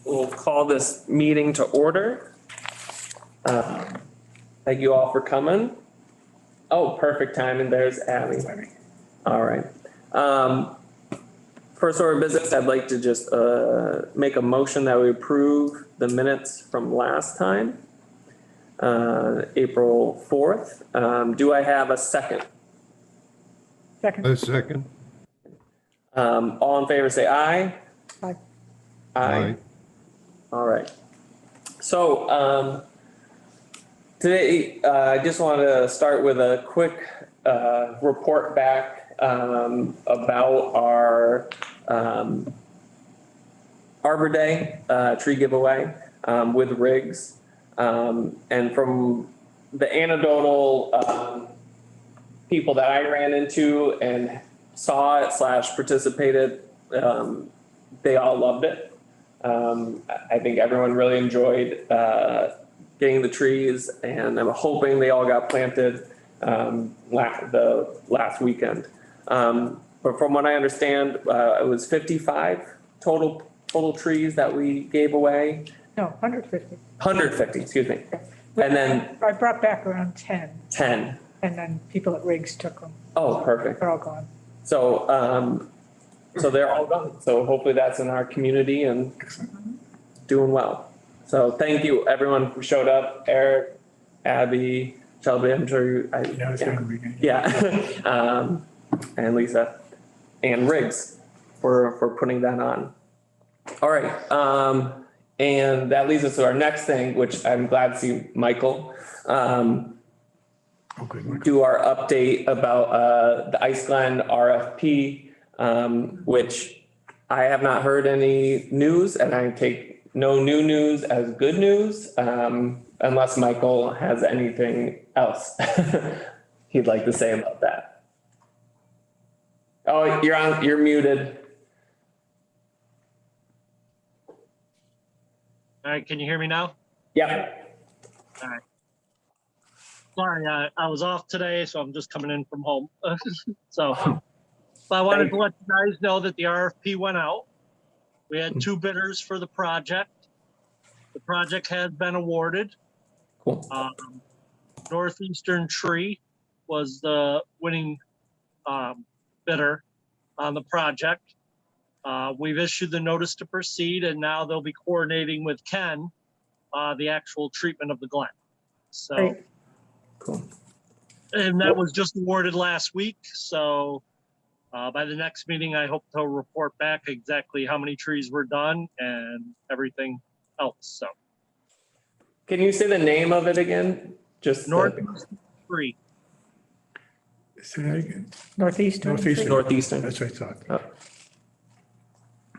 We'll call this meeting to order. Thank you all for coming. Oh, perfect timing. There's Abby. All right. First order of business, I'd like to just make a motion that we approve the minutes from last time, April 4th. Do I have a second? Second. A second. All in favor, say aye. Aye. Aye. All right. So today, I just want to start with a quick report back about our Arbor Day tree giveaway with Riggs. And from the anecdotal people that I ran into and saw it / participated, they all loved it. I think everyone really enjoyed getting the trees, and I'm hoping they all got planted the last weekend. But from what I understand, it was 55 total trees that we gave away. No, 150. 150, excuse me. And then I brought back around 10. 10. And then people at Riggs took them. Oh, perfect. They're all gone. So, so they're all gone. So hopefully that's in our community and doing well. So thank you, everyone who showed up. Eric, Abby, Shelby, I'm sure you, and Lisa and Riggs for putting that on. All right. And that leads us to our next thing, which I'm glad to see Michael do our update about the Ice Glen RFP, which I have not heard any news, and I take no new news as good news, unless Michael has anything else he'd like to say about that. Oh, you're muted. All right, can you hear me now? Yeah. All right. Sorry, I was off today, so I'm just coming in from home. So I wanted to let you guys know that the RFP went out. We had 2 bidders for the project. The project has been awarded. Cool. Northeastern Tree was the winning bidder on the project. We've issued the notice to proceed, and now they'll be coordinating with Ken the actual treatment of the Glen. So, Great. Cool. And that was just awarded last week. So by the next meeting, I hope to report back exactly how many trees were done and everything else. So, Can you say the name of it again? Just Northeastern Tree. Say that again. Northeastern. Northeastern. That's what I thought. Oh.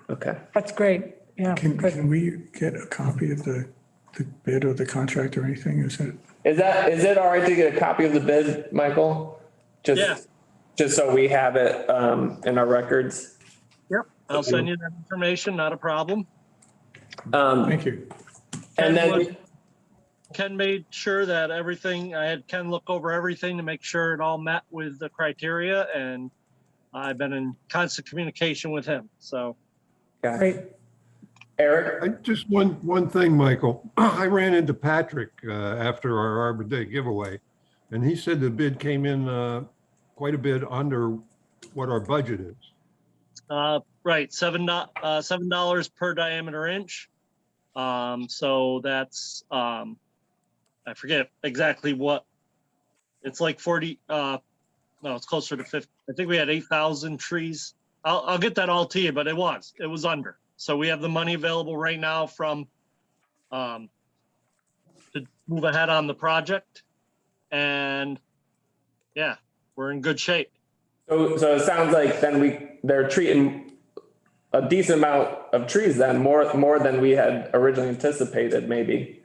Okay. That's great. Yeah. good. Can we get a copy of the bid or the contract or anything? Is Is it all right to get a copy of the bid, Michael? Just so we have it in our records. Yep. I'll send you that information. Not a problem. Thank you. And then Ken made sure that everything, I had Ken look over everything to make sure it all met with the criteria, and I've been in constant communication with him. So, Great. Eric? Just one thing, Michael. I ran into Patrick after our Arbor Day giveaway, and he said the bid came in quite a bit under what our budget is. right, $7 per diameter inch. So that's I forget exactly what. It's like 40. No, it's closer to 50. I think we had 8,000 trees. I'll get that all to you, but it was under. So we have the money available right now from to move ahead on the project, and yeah, we're in good shape. So it sounds like then they're treating a decent amount of trees then, more than we had originally anticipated, maybe.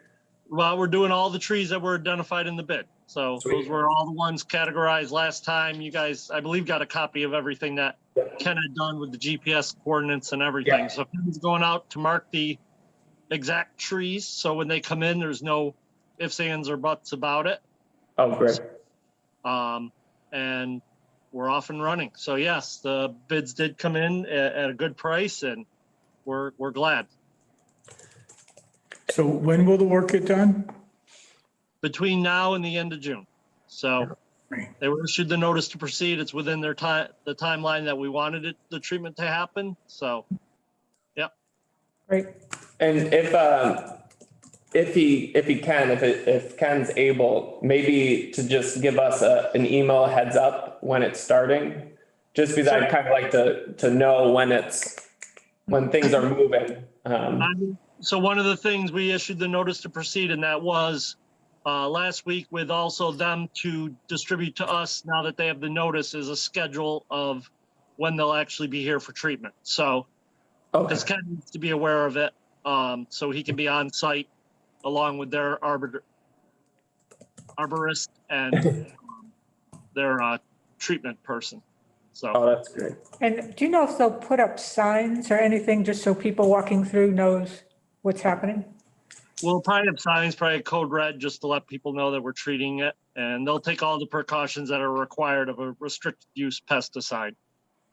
Well, we're doing all the trees that were identified in the bid. So Sweet. Those were all the ones categorized last time. You guys, I believe, got a copy of everything that Ken had done with the GPS coordinates and everything. Yeah. So Ken's going out to mark the exact trees. So when they come in, there's no ifs, ands, or buts about it. Oh, great. And we're off and running. So yes, the bids did come in at a good price, and we're glad. So when will the work get done? between now and the end of June. So they were issued the notice to proceed. It's within their time, the timeline that we wanted it, the treatment to happen. So, Great. And if Ken's able, maybe to just give us an email heads up when it's starting, just because I'd kind of like to know when things are moving. so one of the things we issued the notice to proceed, and that was last week, with also them to distribute to us, now that they have the notice, is a schedule of when they'll actually be here for treatment. So, Okay, because Ken needs to be aware of it, so he can be on site along with their arborist and their treatment person. So, oh, that's great. And do you know if they'll put up signs or anything just so people walking through knows what's happening? we'll probably have signs, probably a code red, just to let people know that we're treating it. And they'll take all the precautions that are required of a restricted use pesticide.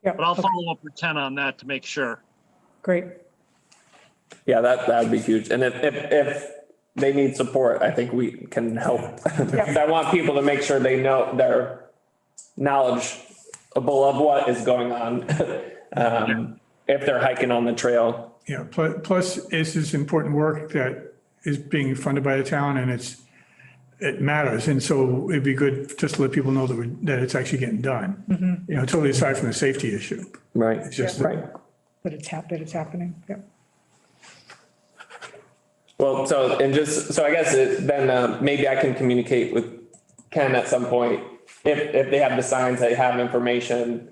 Yeah, But I'll okay, follow up with Ken on that to make sure. great. Yeah, that'd be huge. And if they need support, I think we can help. Because I want people to make sure they know their knowledgeable of what is going on. If they're hiking on the trail. Yeah, plus this is important work that is being funded by the town and it matters. And so it'd be good just to let people know that it's actually getting done. You know, totally aside from the safety issue. Right. It's just, Right. That it's happening, yeah. Well, so I guess then maybe I can communicate with Ken at some point. If they have the signs, they have information,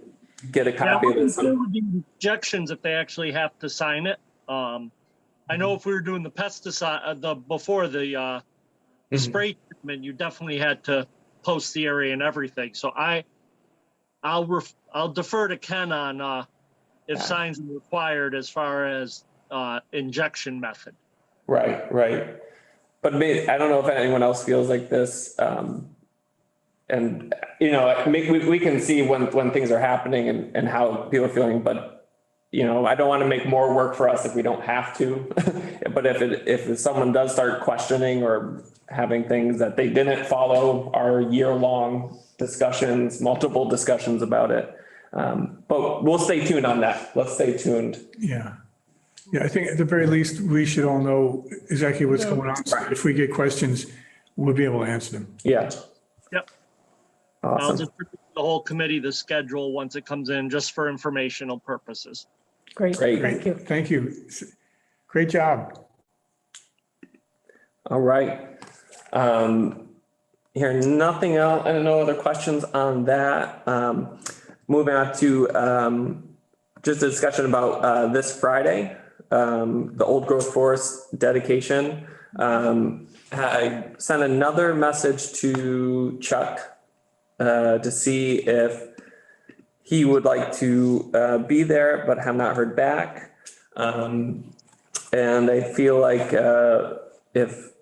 get a copy of this. There would be injections if they actually have to sign it. I know if we were doing the pesticide, before the spray treatment, you definitely had to post the area and everything. So I'll defer to Ken on if signs are required as far as injection method. Right. But I don't know if anyone else feels like this. And, you know, we can see when things are happening and how people are feeling, but, you know, I don't want to make more work for us if we don't have to. But if someone does start questioning or having things that they didn't follow our year-long discussions, multiple discussions about it. But we'll stay tuned on that. Let's stay tuned. yeah. Yeah, I think at the very least, we should all know exactly what's going on. So if we get questions, we'll be able to answer them. Yeah. Yep. I'll Awesome. just put the whole committee the schedule once it comes in, just for informational purposes. Great, Great. thank you. Thank you. Great job. All right. Here, nothing else. I don't know other questions on that. Moving on to just a discussion about this Friday, the old growth forest dedication. I sent another message to Chuck to see if he would like to be there, but have not heard back. And I feel like if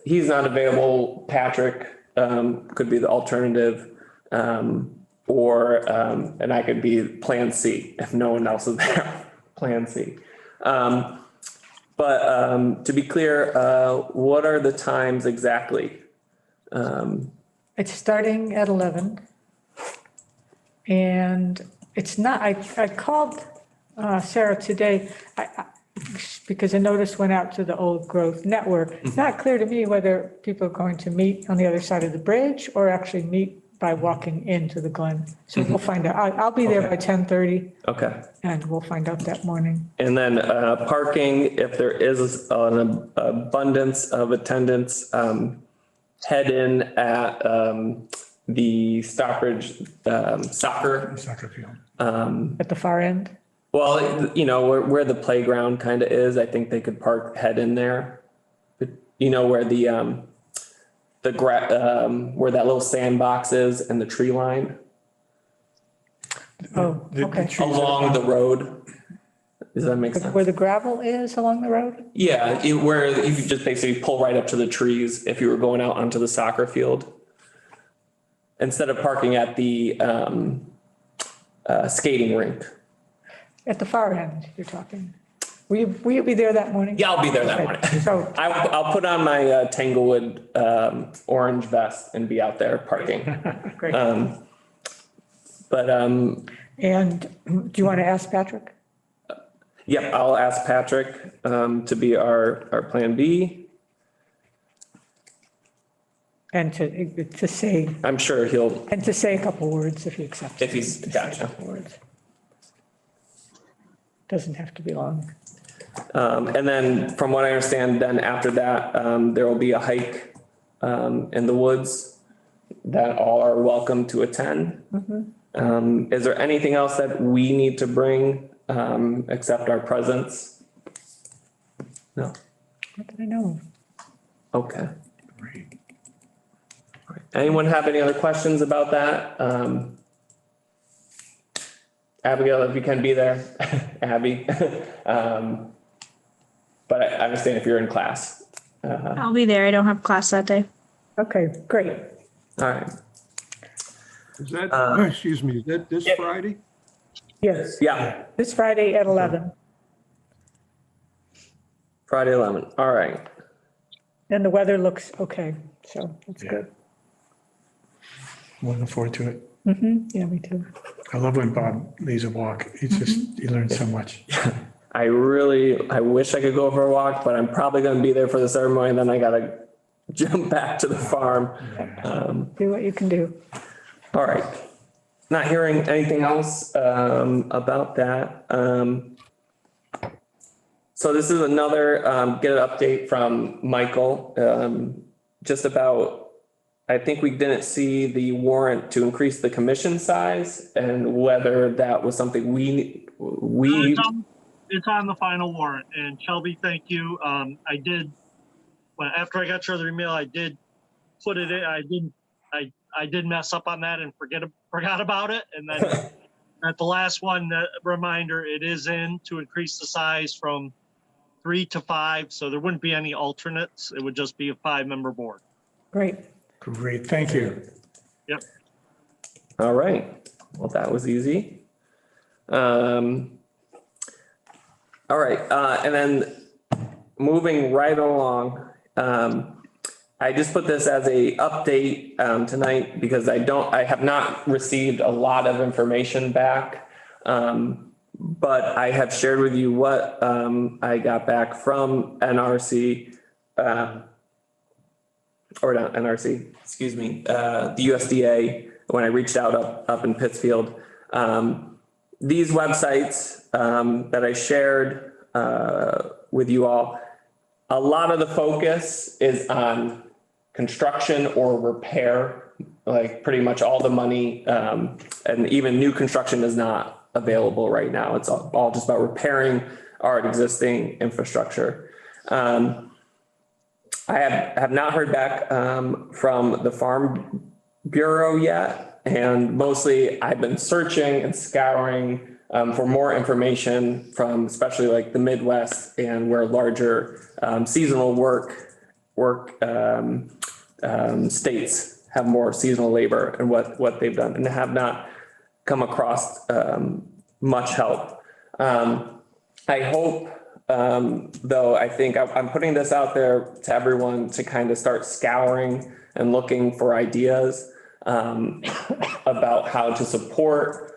he's not available, Patrick could be the alternative, or and I could be Plan C if no one else is there. Plan C. But to be clear, what are the times exactly? It's starting at 11. And it's not, I called Sarah today, because a notice went out to the old growth network. It's not clear to me whether people are going to meet on the other side of the bridge or actually meet by walking into the Glen. So we'll find out. I'll be there by 10:30 Okay. and we'll find out that morning. And then parking, if there is an abundance of attendance, head in at the Stockbridge soccer. Soccer field. At the far end? Well, you know, where the playground kind of is, I think they could head in there. But you know, where where that little sandbox is and the tree line Oh, okay. along the road. Does that make sense? Where the gravel is along the road? Yeah, where you could just basically pull right up to the trees if you were going out onto the soccer field. Instead of parking at the skating rink. At the far end, you're talking. Will you be there that morning? Yeah, I'll be there that morning. So, I'll put on my Tanglewood orange vest and be out there parking. great. But And do you want to ask Patrick? yep, I'll ask Patrick to be our plan B. And to say, I'm sure he'll, and to say a couple words if he accepts. if he's, To say a gotcha. couple words. Doesn't have to be long. And then from what I understand, then after that, there will be a hike in the woods that all are welcome to attend. Is there anything else that we need to bring except our presence? No? What did I know? Okay. Great. Anyone have any other questions about that? Abigail, if you can be there, Abby. But I understand if you're in class. I'll be there. I don't have class that day. Okay, great. All right. Is that, excuse me, is that this yeah. Friday? Yes, Yeah, this Friday at 11. Friday 11. All right. And the weather looks okay, so that's good. Looking forward to it. Yeah, me too. I love when Bob leads a walk. It's just, you learn so much. I wish I could go for a walk, but I'm probably going to be there for the ceremony. And then I got to jump back to the farm. Do what you can do. All right. Not hearing anything else about that. So this is another get an update from Michael just about, I think we didn't see the warrant to increase the commission size and whether that was something It's on the final warrant, and Shelby, thank you. I did, well, after I got your email, I did put it in. I did mess up on that and forgot about it. And then at the last one, reminder, it is in to increase the size from 3 to 5. So there wouldn't be any alternates. It would just be a 5-member board. Great. Great, thank you. Yep. All right. Well, that was easy. All right. And then moving right along, I just put this as a update tonight because I have not received a lot of information back. But I have shared with you what I got back from NRC, or not NRC, excuse me, the USDA when I reached out up in Pittsfield. These websites that I shared with you all, a lot of the focus is on construction or repair, like pretty much all the money, and even new construction is not available right now. It's all just about repairing our existing infrastructure. I have not heard back from the Farm Bureau yet, and mostly I've been searching and scouring for more information from especially like the Midwest and where larger seasonal work states have more seasonal labor and what they've done, and have not come across much help. I hope, though, I think I'm putting this out there to everyone to kind of start scouring and looking for ideas about how to support,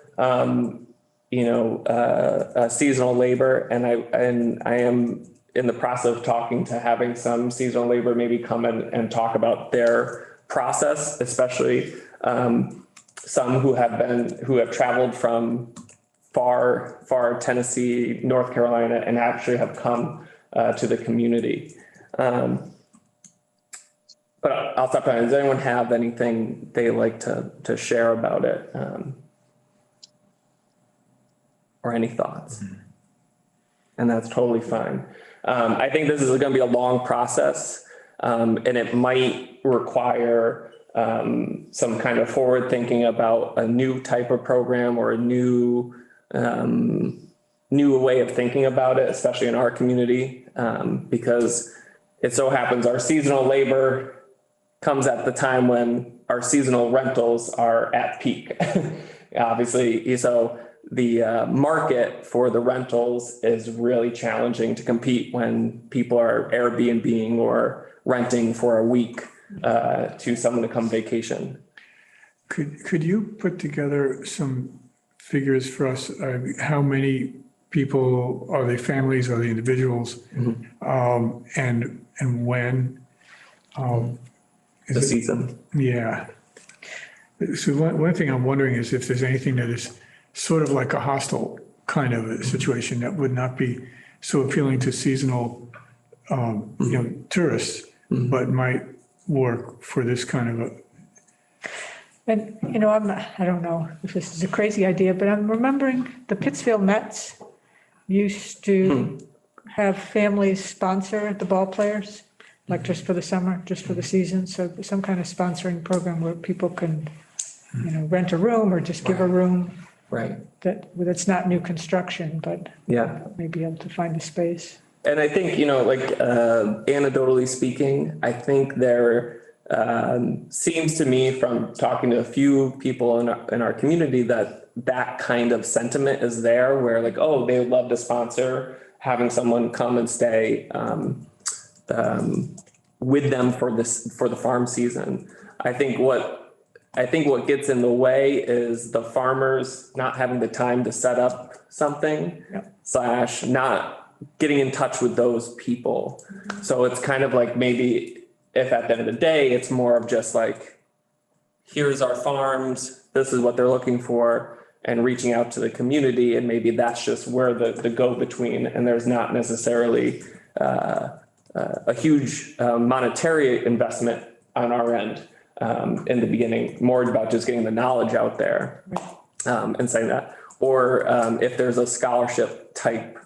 seasonal labor. And I am in the process of talking to having some seasonal labor maybe come in and talk about their process, especially some who have traveled from far Tennessee, North Carolina, and actually have come to the community. But I'll stop there. Does anyone have anything they like to share about it? Or any thoughts? And that's totally fine. I think this is going to be a long process, and it might require some kind of forward thinking about a new type of program or a new way of thinking about it, especially in our community, because it so happens our seasonal labor comes at the time when our seasonal rentals are at peak. Obviously, so market for the rentals is really challenging to compete when people are Airbnb-ing or renting for a week to someone to come vacation. Could you put together some figures for us? How many people, are they families, are they individuals? And when? The season. Yeah. So one thing I'm wondering is if there's anything that is sort of like a hostel kind of a situation that would not be so appealing to seasonal, tourists, but might work for this kind of a. And, I don't know if this is a crazy idea, but I'm remembering the Pittsfield Mets used to have families sponsor the ball players, like just for the summer, just for the season. So some kind of sponsoring program where people can, rent a room or just give a room Right. that's not new construction, but Yeah. maybe able to find a space. And I think, anecdotally speaking, I think there seems to me from talking to a few people in our community that kind of sentiment is there where like, oh, they would love to sponsor having someone come and stay with them for the farm season. I think what gets in the way is the farmers not having the time to set up something / not getting in touch with those people. So it's kind of like maybe if at the end of the day, it's more of just like, here's our farms, this is what they're looking for, and reaching out to the community. And maybe that's just where the go-between, and there's not necessarily a huge monetary investment on our end in the beginning, more about just getting the knowledge out there and saying that. Or if there's a scholarship type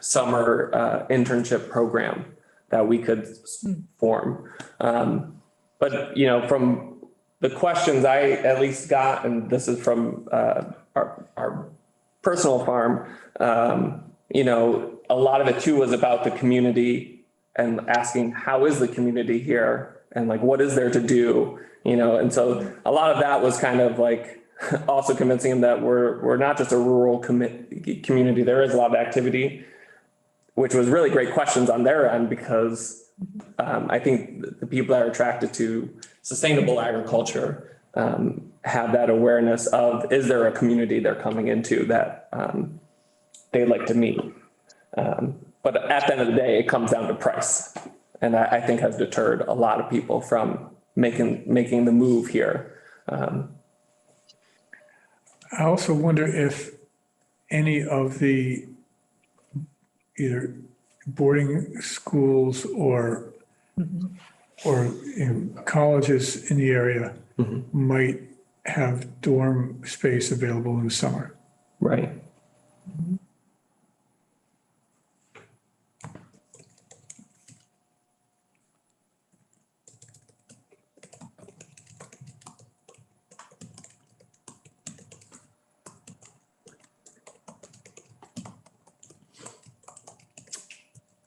summer internship program that we could form. But, from the questions I at least got, and this is from our personal farm, a lot of it too was about the community and asking how is the community here and like what is there to do, and so a lot of that was kind of like also convincing them that we're not just a rural community. There is a lot of activity, which was really great questions on their end because I think the people that are attracted to sustainable agriculture have that awareness of, is there a community they're coming into that they'd like to meet? But at the end of the day, it comes down to price. And I think has deterred a lot of people from making the move here. I also wonder if any of the either boarding schools or colleges in the area might have dorm space available in the summer. Right.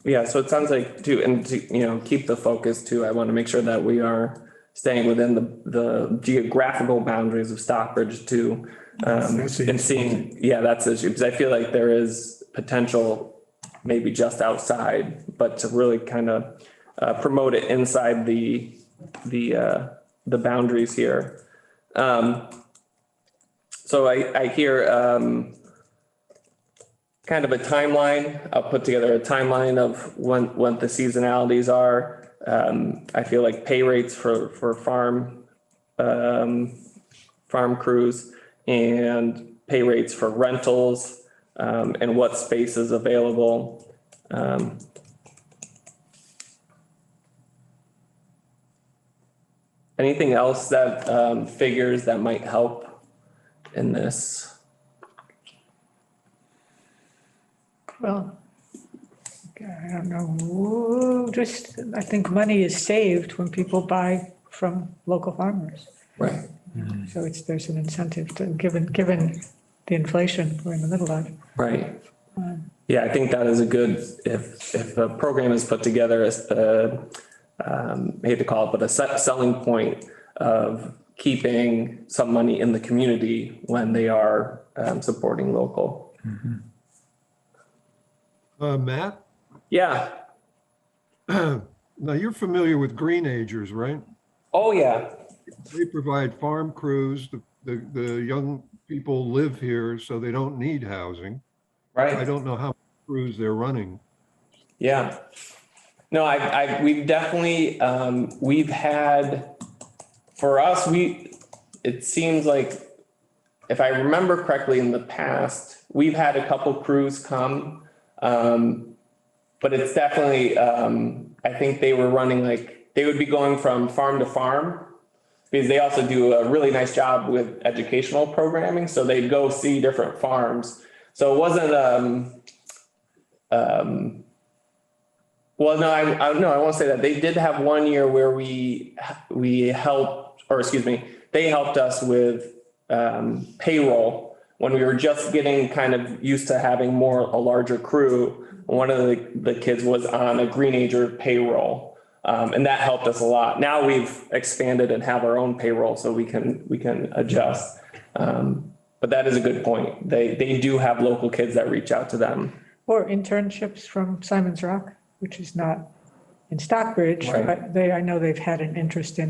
Yeah, so it sounds like to keep the focus too, I want to make sure that we are staying within the geographical boundaries of Stockbridge too. And seeing, that's the issue, because I feel like there is potential maybe just outside, but to really kind of promote it inside the boundaries here. So I hear kind of a timeline. I'll put together a timeline of what the seasonalities are. I feel like pay rates for farm crews and pay rates for rentals and what space is available. Anything else that figures that might help in this? Well, I don't know, I think money is saved when people buy from local farmers. Right. So there's an incentive to, given the inflation we're in the middle of. Right. Yeah, I think that is a good, if a program is put together as I hate to call it, but a selling point of keeping some money in the community when they are supporting local. Matt, Yeah. now you're familiar with Greenagers, right? Oh, yeah. They provide farm crews. The young people live here, so they don't need housing. I Right. don't know how many crews they're running. Yeah. No, we've definitely, we've had, for us, it seems like, if I remember correctly in the past, we've had a couple crews come. But it's definitely, I think they were running they would be going from farm to farm because they also do a really nice job with educational programming. So they'd go see different farms. So it wasn't, well, no, I won't say that. They did have one year where we helped, or excuse me, they helped us with payroll when we were just getting kind of used to having a larger crew. One of the kids was on a Greenager payroll, and that helped us a lot. Now we've expanded and have our own payroll, so we can adjust. But that is a good point. They do have local kids that reach out to them. Or internships from Simon's Rock, which is not in Stockbridge, Right. but I know they've had an interest in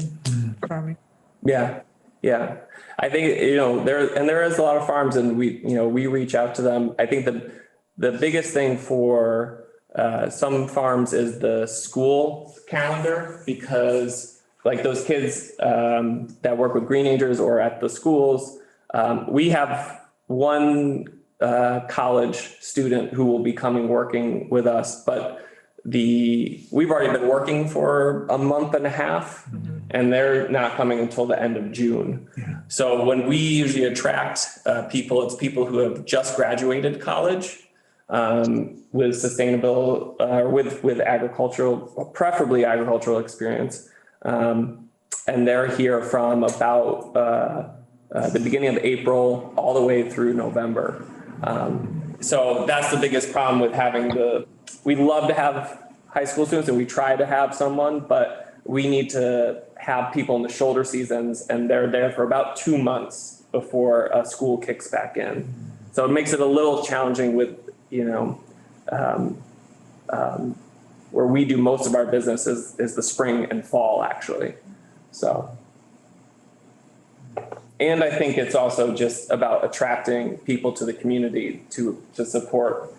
farming. Yeah, yeah. I think, there is a lot of farms and we reach out to them. I think the biggest thing for some farms is the school calendar, because like those kids that work with Greenagers or at the schools, we have one college student who will be working with us, but we've already been working for a month and a half, and they're not coming until the end of June. Yeah. So when we usually attract people, it's people who have just graduated college with sustainable, with agricultural, preferably agricultural experience. And they're here from about the beginning of April all the way through November. So that's the biggest problem with we'd love to have high school students and we try to have someone, but we need to have people in the shoulder seasons, and they're there for about 2 months before school kicks back in. So it makes it a little challenging with, where we do most of our business is the spring and fall, actually. So. And I think it's also just about attracting people to the community to support,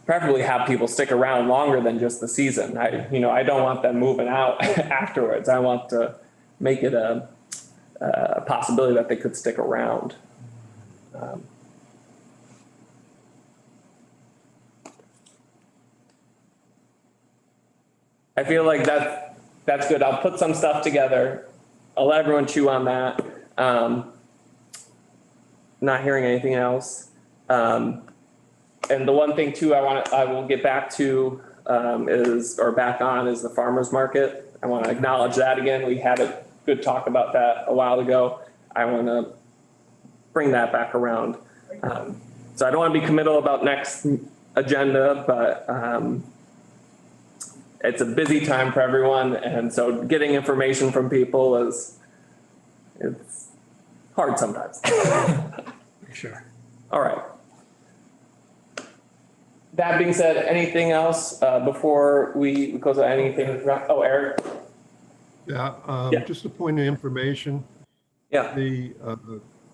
preferably have people stick around longer than just the season. I don't want them moving out afterwards. I want to make it a possibility that they could stick around. I feel like that's good. I'll put some stuff together. I'll let everyone chew on that. Not hearing anything else. And the one thing too I will get back to is the farmer's market. I want to acknowledge that again. We had a good talk about that a while ago. I want to bring that back around. So I don't want to be committal about next agenda, but it's a busy time for everyone. And so getting information from people it's hard sometimes. Sure. All right. That being said, anything else before we close out? Anything? Oh, Eric. Yeah, Yeah. just a point of information. Yeah. The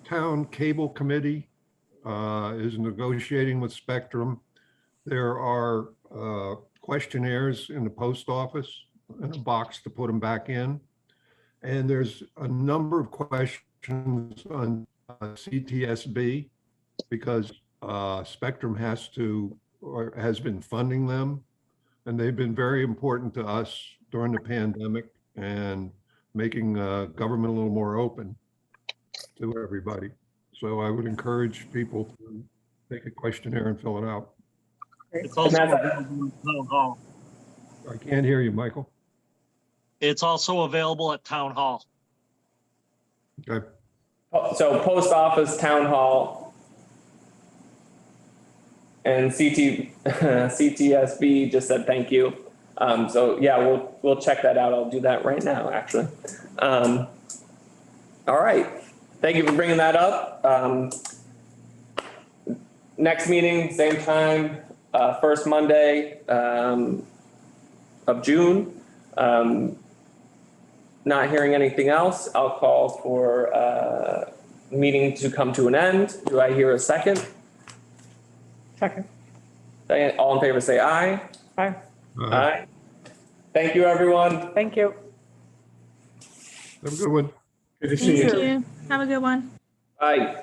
town cable committee is negotiating with Spectrum. There are questionnaires in the post office and a box to put them back in. And there's a number of questions on CTSB because Spectrum has been funding them. And they've been very important to us during the pandemic and making government a little more open to everybody. So I would encourage people to take a questionnaire and fill it out. It's also available at Town Hall. I can't hear you, Michael. It's also available at Town Hall. Okay. So post office, town hall, and CTSB just said thank you. So yeah, we'll check that out. I'll do that right now, actually. All right. Thank you for bringing that up. Next meeting, same time, first Monday of June. Not hearing anything else, I'll call for meeting to come to an end. Do I hear a second? Second. All in favor, say aye. Aye. Aye. Thank you, everyone. Thank you. Have a good one. Good to see Thank you. you. Have a good one. Bye.